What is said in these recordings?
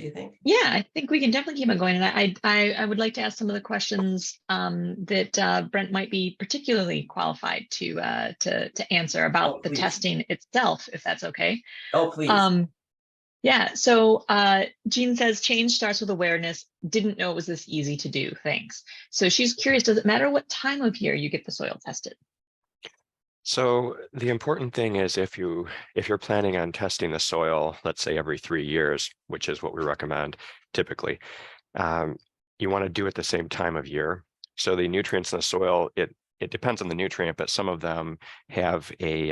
you think? Yeah, I think we can definitely keep on going. And I would like to ask some of the questions that Brent might be particularly qualified to answer Oh, about the please. testing itself, if that's okay. Oh, please. Um, yeah, so Jean says change starts with awareness. Didn't know it was this easy to do. Thanks. So she's curious, does it matter what time of year you get the soil tested? So the important thing is if you're planning on testing the soil, let's say every 3 years, which is what we recommend typically, um, you want to do it the same time of year. So the nutrients in the soil, it depends on the nutrient, but some of them have a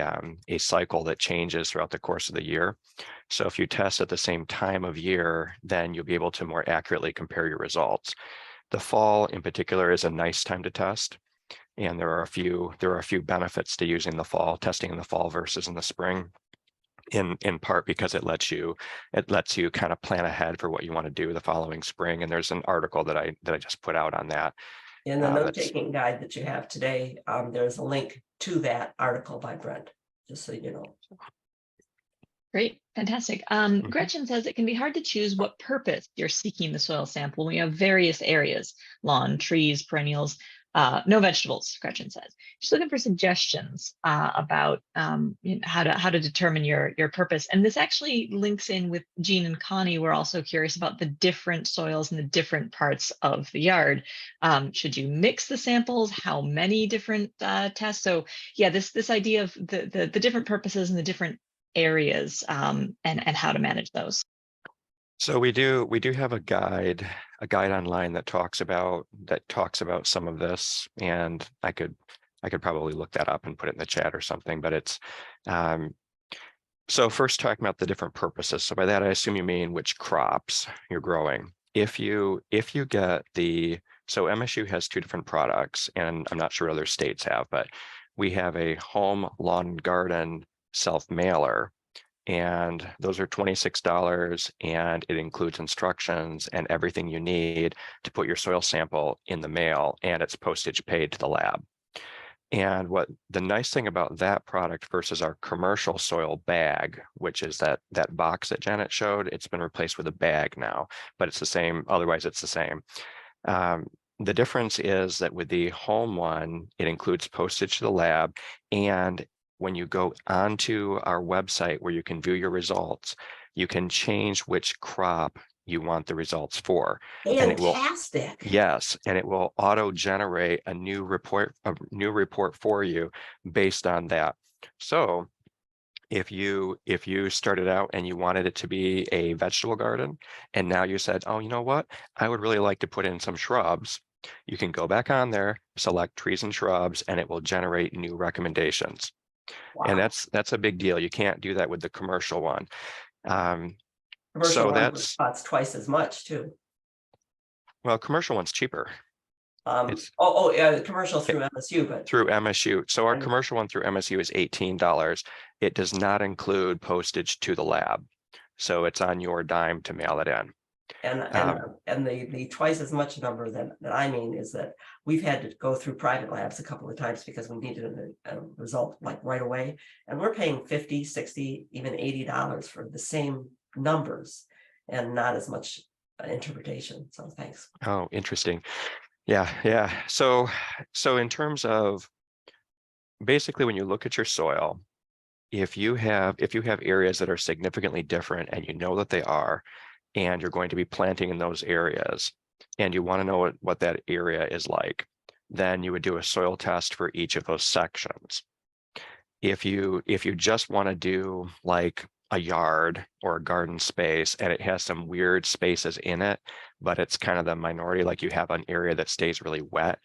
cycle that changes throughout the course of the year. So if you test at the same time of year, then you'll be able to more accurately compare your results. The fall in particular is a nice time to test. And there are a few benefits to using the fall, testing in the fall versus in the spring, in part because it lets you kind of plan ahead for what you want to do the following spring. And there's an article that I just put out on that. In the note-taking guide that you have today, there's a link to that article by Brent, just so you know. Great, fantastic. Gretchen says it can be hard to choose what purpose you're seeking the soil sample when you have various areas, lawn, trees, perennials, no vegetables, Gretchen says. She's looking for suggestions about how to determine your purpose. And this actually links in with Jean and Connie. We're also curious about the different soils in the different parts of the yard. Should you mix the samples? How many different tests? So yeah, this idea of the different purposes and the different areas and how to manage those. So we do have a guide online that talks about some of this, and I could probably look that up and put it in the chat or something. But it's so first talking about the different purposes. So by that I assume you mean which crops you're growing. If you get so MSU has two different products, and I'm not sure other states have, but we have a home lawn and garden self-mailer, and those are $26, and it includes instructions and everything you need to put your soil sample in the mail, and it's postage paid to the lab. And what the nice thing about that product versus our commercial soil bag, which is that box that Janet showed, it's been replaced with a bag now, but it's the same. Otherwise, it's the same. The difference is that with the home one, it includes postage to the lab, and when you go onto our website where you can view your results, you can change which crop you want the results for. Fantastic. And it will auto-generate a new report for you based on that. So if you started out and you wanted it to be a vegetable garden, and now you said, oh, you know what, I would really like to put in some shrubs, you can go back on there, select trees and shrubs, and it will generate new recommendations. Wow. And that's a big deal. You can't do that with the commercial one. Commercial one costs twice as much too. Well, commercial one's cheaper. The commercial through MSU, but through MSU. So our commercial one through MSU is $18. It does not include postage to the lab, so it's on your dime to mail it in. And the twice as much number that I mean is that we've had to go through private labs a couple of times because we needed a result like right away, and we're paying $50, $60, even $80 for the same numbers and not as much interpretation. So thanks. Oh, interesting. Yeah. So in terms of basically when you look at your soil, if you have areas that are significantly different, and you know that they are, and you're going to be planting in those areas, and you want to know what that area is like, then you would do a soil test for each of those sections. If you just want to do like a yard or a garden space and it has some weird spaces in it, but it's kind of the minority, like you have an area that stays really wet,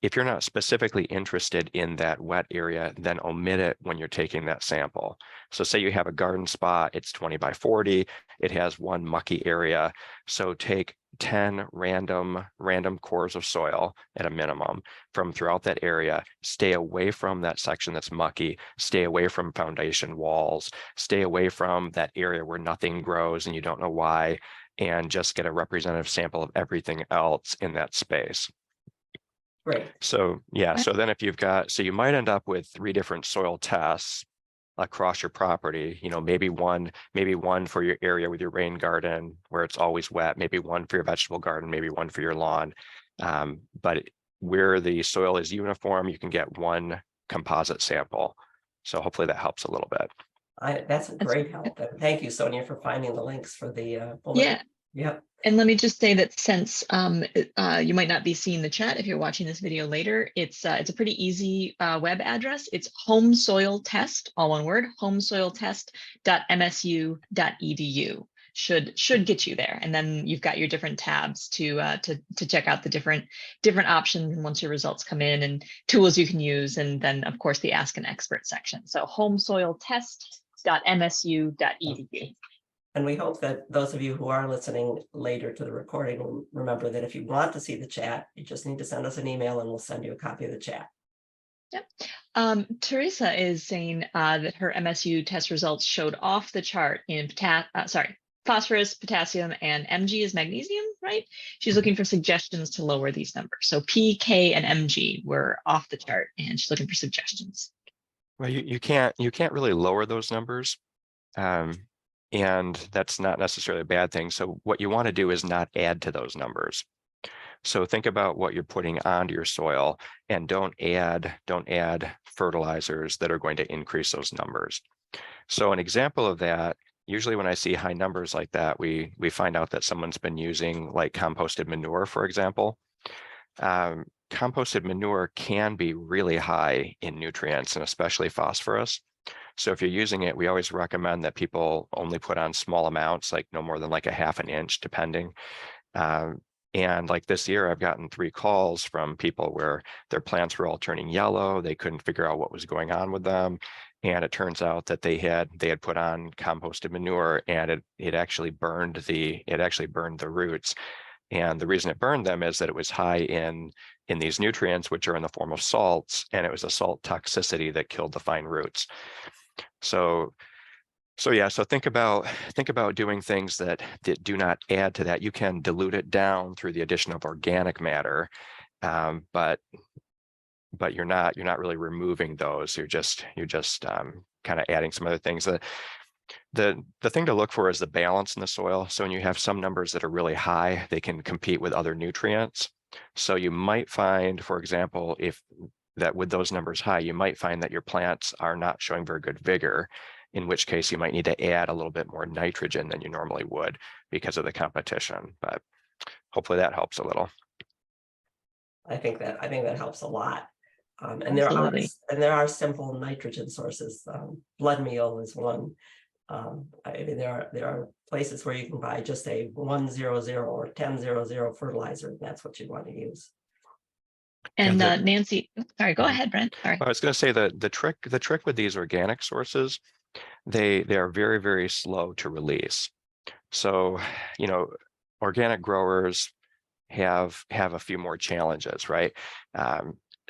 if you're not specifically interested in that wet area, then omit it when you're taking that sample. So say you have a garden spot, it's 20 by 40, it has one mucky area. So take 10 random cores of soil at a minimum from throughout that area. Stay away from that section that's mucky, stay away from foundation walls, stay away from that area where nothing grows and you don't know why, and just get a representative sample of everything else in that space. Great. So yeah, so then if you've got, so you might end up with 3 different soil tests across your property. Maybe one for your area with your rain garden where it's always wet, maybe one for your vegetable garden, maybe one for your lawn. But where the soil is uniform, you can get one composite sample. So hopefully that helps a little bit. That's a great help. And thank you, Sonia, for finding the links for the bullet. Yeah. Yep. And let me just say that since you might not be seeing the chat if you're watching this video later, it's a pretty easy web address. It's homesoiltest, all one word, homesoiltest.msu.edu. Should get you there, and then you've got your different tabs to check out the different options. And once your results come in, and tools you can use, and then of course the Ask an Expert section. So homesoiltest.msu.edu. And we hope that those of you who are listening later to the recording will remember that if you want to see the chat, you just need to send us an email and we'll send you a copy of the chat. Yep. Teresa is saying that her MSU test results showed off the chart in phosphorus, potassium, and Mg is magnesium, right? She's looking for suggestions to lower these numbers. So P, K, and Mg were off the chart, and she's looking for suggestions. Well, you can't really lower those numbers. And that's not necessarily a bad thing. So what you want to do is not add to those numbers. So think about what you're putting onto your soil, and don't add fertilizers that are going to increase those numbers. So an example of that, usually when I see high numbers like that, we find out that someone's been using like composted manure, for example. Composted manure can be really high in nutrients, and especially phosphorus. So if you're using it, we always recommend that people only put on small amounts, like no more than like a half an inch, depending. And like this year, I've gotten 3 calls from people where their plants were all turning yellow. They couldn't figure out what was going on with them. And it turns out that they had put on composted manure, and it actually burned the roots. And the reason it burned them is that it was high in these nutrients, which are in the form of salts, and it was a salt toxicity that killed the fine roots. So think about doing things that do not add to that. You can dilute it down through the addition of organic matter, but you're not really removing those. You're just kind of adding some other things. The thing to look for is the balance in the soil. So when you have some numbers that are really high, they can compete with other nutrients. So you might find, for example, that with those numbers high, you might find that your plants are not showing very good vigor, in which case you might need to add a little bit more nitrogen than you normally would because of the competition. But hopefully that helps a little. I think that helps a lot. And Absolutely. there are simple nitrogen sources. Blood meal is one. I mean, there are places where you can buy just a 100 or 1000 fertilizer. That's what you want to use. And Nancy, sorry, go ahead, Brent. Sorry. I was going to say that the trick with these organic sources, they are very, very slow to release. So, organic growers have a few more challenges, right?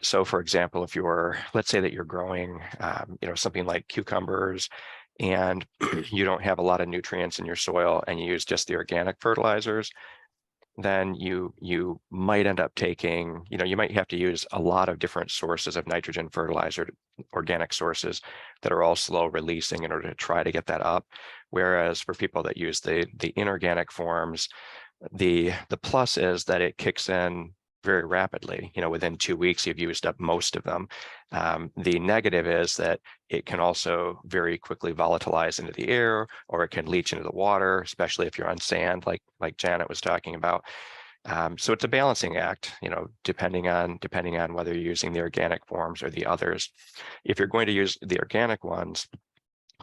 So for example, let's say that you're growing, something like cucumbers, and you don't have a lot of nutrients in your soil, and you use just the organic fertilizers, then you might end up taking, you might have to use a lot of different sources of nitrogen fertilizer, organic sources that are all slow releasing in order to try to get that up. Whereas for people that use the inorganic forms, the plus is that it kicks in very rapidly. Within 2 weeks, you've used up most of them. The negative is that it can also very quickly volatilize into the air, or it can leach into the water, especially if you're on sand, like Janet was talking about. So it's a balancing act, depending on whether you're using the organic forms or the others. If you're going to use the organic ones,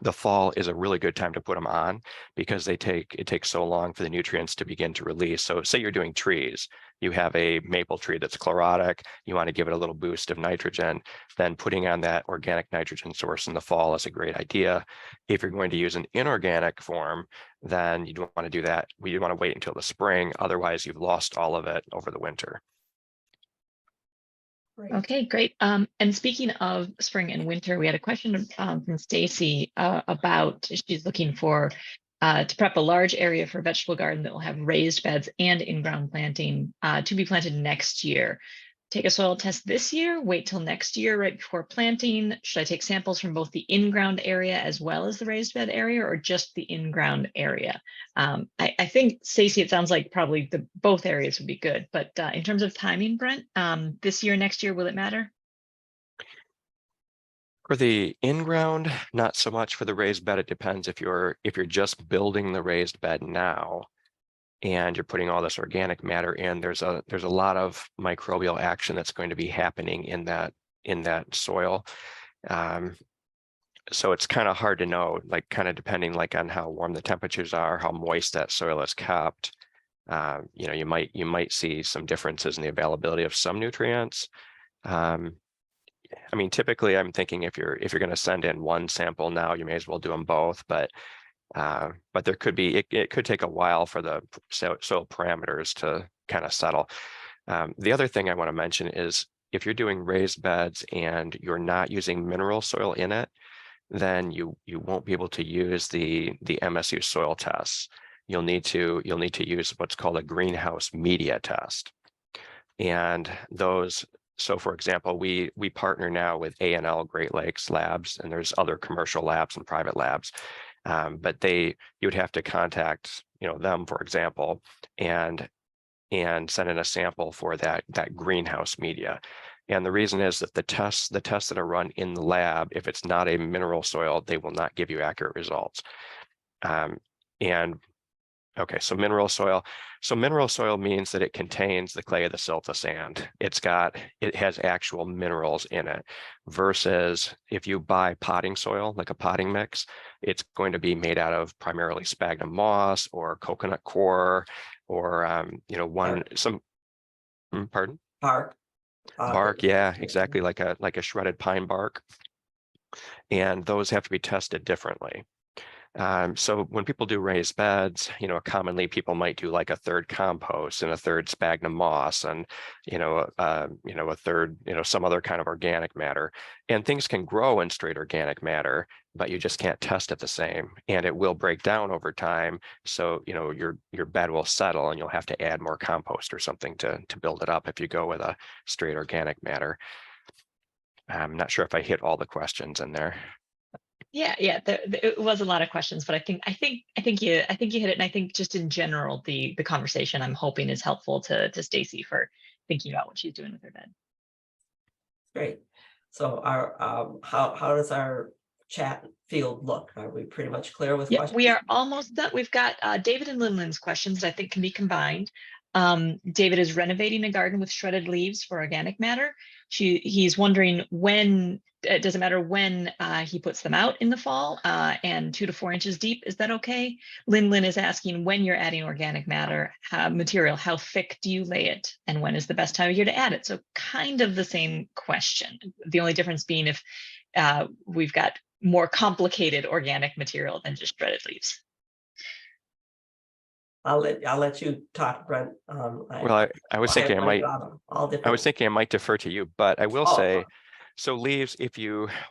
the fall is a really good time to put them on, because it takes so long for the nutrients to begin to release. So say you're doing trees, you have a maple tree that's chlorotic, you want to give it a little boost of nitrogen, then putting on that organic nitrogen source in the fall is a great idea. If you're going to use an inorganic form, then you don't want to do that. We want to wait until the spring, otherwise you've lost all of it over the winter. Okay, great. And speaking of spring and winter, we had a question from Stacy about, she's looking for to prep a large area for a vegetable garden that will have raised beds and in-ground planting to be planted next year. take a soil test this year, wait till next year right before planting? Should I take samples from both the in-ground area as well as the raised bed area, or just the in-ground area? I think, Stacey, it sounds like probably both areas would be good, but in terms of timing, Brent, this year, next year, will it matter? For the in-ground, not so much. For the raised bed, it depends if you're just building the raised bed now and you're putting all this organic matter in, there's a lot of microbial action that's going to be happening in that soil. So it's kind of hard to know, like kind of depending like on how warm the temperatures are, how moist that soil is kept. You know, you might see some differences in the availability of some nutrients. I mean, typically I'm thinking if you're going to send in one sample now, you may as well do them both, but there could be, it could take a while for the soil parameters to kind of settle. The other thing I want to mention is if you're doing raised beds and you're not using mineral soil in it, then you won't be able to use the MSU soil tests. You'll need to use what's called a greenhouse media test. And those, so for example, we partner now with A&L Great Lakes Labs, and there's other commercial labs and private labs. But you would have to contact, you know, them, for example, and send in a sample for that greenhouse media. And the reason is that the tests that are run in the lab, if it's not a mineral soil, they will not give you accurate results. Okay, so mineral soil. So mineral soil means that it contains the clay, the silt, the sand. It has actual minerals in it, versus if you buy potting soil, like a potting mix, it's going to be made out of primarily sphagnum moss or coconut coir, or you know, pardon? Bark. Bark, yeah, exactly, like a shredded pine bark. And those have to be tested differently. So when people do raised beds, you know, commonly people might do like a third compost and a third sphagnum moss, and a third, some other kind of organic matter. And things can grow in straight organic matter, but you just can't test it the same, and it will break down over time. So your bed will settle, and you'll have to add more compost or something to build it up if you go with a straight organic matter. I'm not sure if I hit all the questions in there. Yeah, it was a lot of questions, but I think you hit it, and I think just in general the conversation I'm hoping is helpful to Stacey for thinking about what she's doing with her bed. Great. So our how does our chat field look? Are we pretty much clear with questions? We are almost done. We've got David and Linlin's questions that I think can be combined. David is renovating a garden with shredded leaves for organic matter. He's wondering when, it doesn't matter when he puts them out in the fall, and 2 to 4 inches deep. Is that okay? Linlin is asking, when you're adding organic matter material, how thick do you lay it, and when is the best time of year to add it? So kind of the same question. The only difference being if we've got more complicated organic material than just shredded leaves. I'll let you talk, Brent. Well, I was thinking I might defer to you, but I will say, so leaves,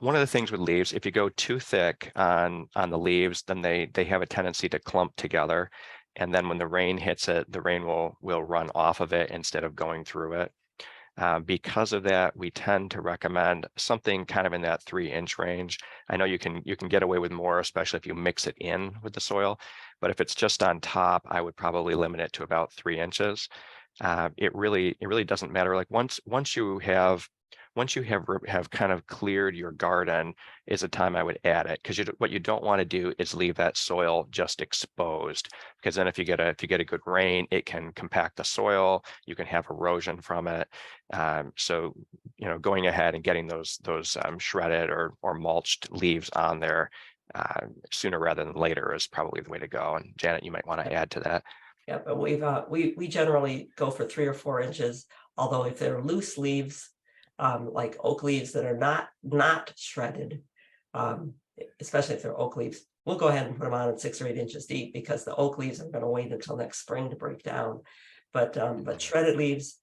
one of the things with leaves, if you go too thick on the leaves, then they have a tendency to clump together. And then when the rain hits it, the rain will run off of it instead of going through it. Because of that, we tend to recommend something kind of in that 3-inch range. I know you can get away with more, especially if you mix it in with the soil. But if it's just on top, I would probably limit it to about 3 inches. It really doesn't matter. Like once you have kind of cleared your garden is a time I would add it, because what you don't want to do is leave that soil just exposed, because then if you get a good rain, it can compact the soil, you can have erosion from it. So going ahead and getting those shredded or mulched leaves on there sooner rather than later is probably the way to go. And Janet, you might want to add to that. Yeah, but we generally go for 3 or 4 inches, although if they're loose leaves, like oak leaves that are not shredded, especially if they're oak leaves, we'll go ahead and put them on at 6 or 8 inches deep, because the oak leaves are going to wait until next spring to break down. But shredded leaves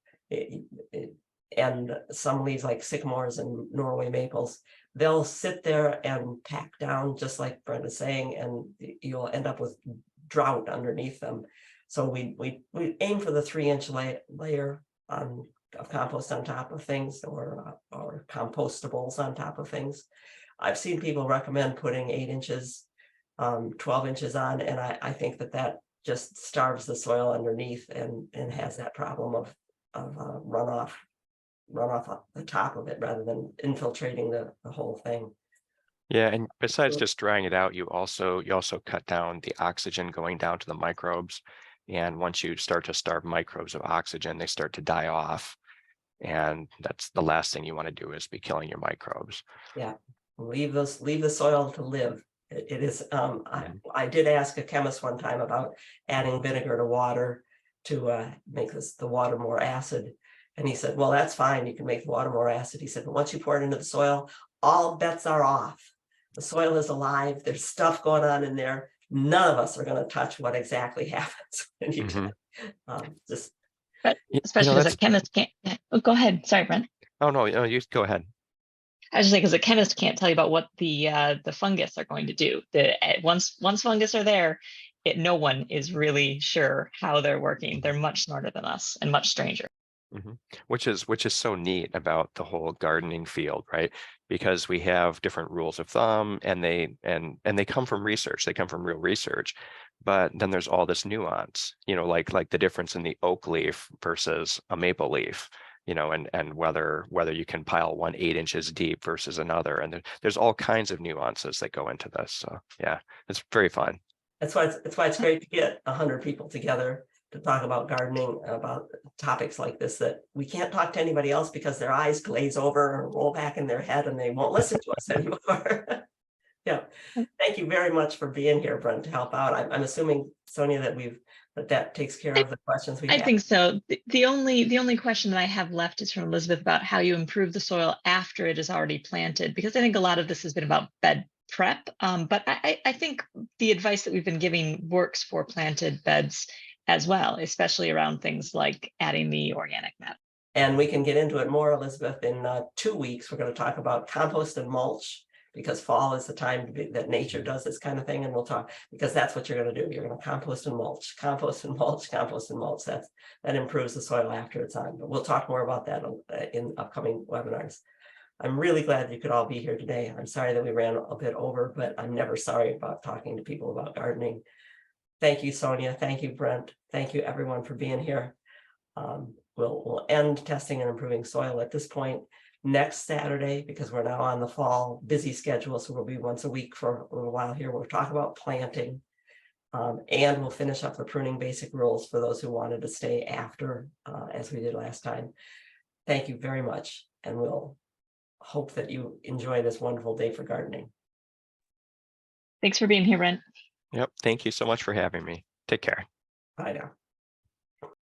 and some leaves like sycamores and Norway maples, they'll sit there and pack down, just like Brent is saying, and you'll end up with drought underneath them. So we aim for the 3-inch layer on of compost on top of things, or compostables on top of things. I've seen people recommend putting 8 inches, 12 inches on, and I think that just starves the soil underneath and has that problem of runoff off the top of it rather than infiltrating the whole thing. Yeah, and besides just drying it out, you also cut down the oxygen going down to the microbes. And once you start to starve microbes of oxygen, they start to die off. And that's the last thing you want to do, is be killing your microbes. Yeah, leave the soil to live. It is. I did ask a chemist one time about adding vinegar to water to make the water more acid, and he said, "Well, that's fine. You can make the water more acid." He said, "But once you pour it into the soil, all bets are off. The soil is alive. There's stuff going on in there. None of us are going to touch what exactly happens when you do it." Just. But especially because a chemist can't. Oh, go ahead. Sorry, Brent. Oh no, you go ahead. I was just saying, because a chemist can't tell you about what the fungus are going to do. Once fungus are there, no one is really sure how they're working. They're much smarter than us and much stranger. Which is so neat about the whole gardening field, right? Because we have different rules of thumb, and they come from research. They come from real research. But then there's all this nuance, like the difference in the oak leaf versus a maple leaf. And whether you can pile one 8 inches deep versus another, and there's all kinds of nuances that go into this. So yeah, it's very fun. That's why it's great to get 100 people together to talk about gardening, about topics like this that we can't talk to anybody else because their eyes glaze over or roll back in their head and they won't listen to us anymore. Yeah, thank you very much for being here, Brent, to help out. I'm assuming, Sonia, that takes care of the questions we have. I think so. The only question that I have left is from Elizabeth about how you improve the soil after it is already planted, because I think a lot of this has been about bed prep. But I think the advice that we've been giving works for planted beds as well, especially around things like adding the organic matter. And we can get into it more, Elizabeth, in 2 weeks. We're going to talk about compost and mulch, because fall is the time that nature does this kind of thing. And we'll talk, because that's what you're going to do. You're going to compost and mulch, compost and mulch, compost and mulch. That improves the soil after it's on. But we'll talk more about that in upcoming webinars. I'm really glad you could all be here today. I'm sorry that we ran a bit over, but I'm never sorry about talking to people about gardening. Thank you, Sonia. Thank you, Brent. Thank you, everyone, for being here. We'll end testing and improving soil at this point next Saturday, because we're now on the fall busy schedule. So we'll be once a week for a little while here. We'll talk about planting, and we'll finish up the pruning basic rules for those who wanted to stay after, as we did last time. Thank you very much. And we'll hope that you enjoy this wonderful day for gardening. Thanks for being here, Brent. Yep. Thank you so much for having me. Take care. Bye now.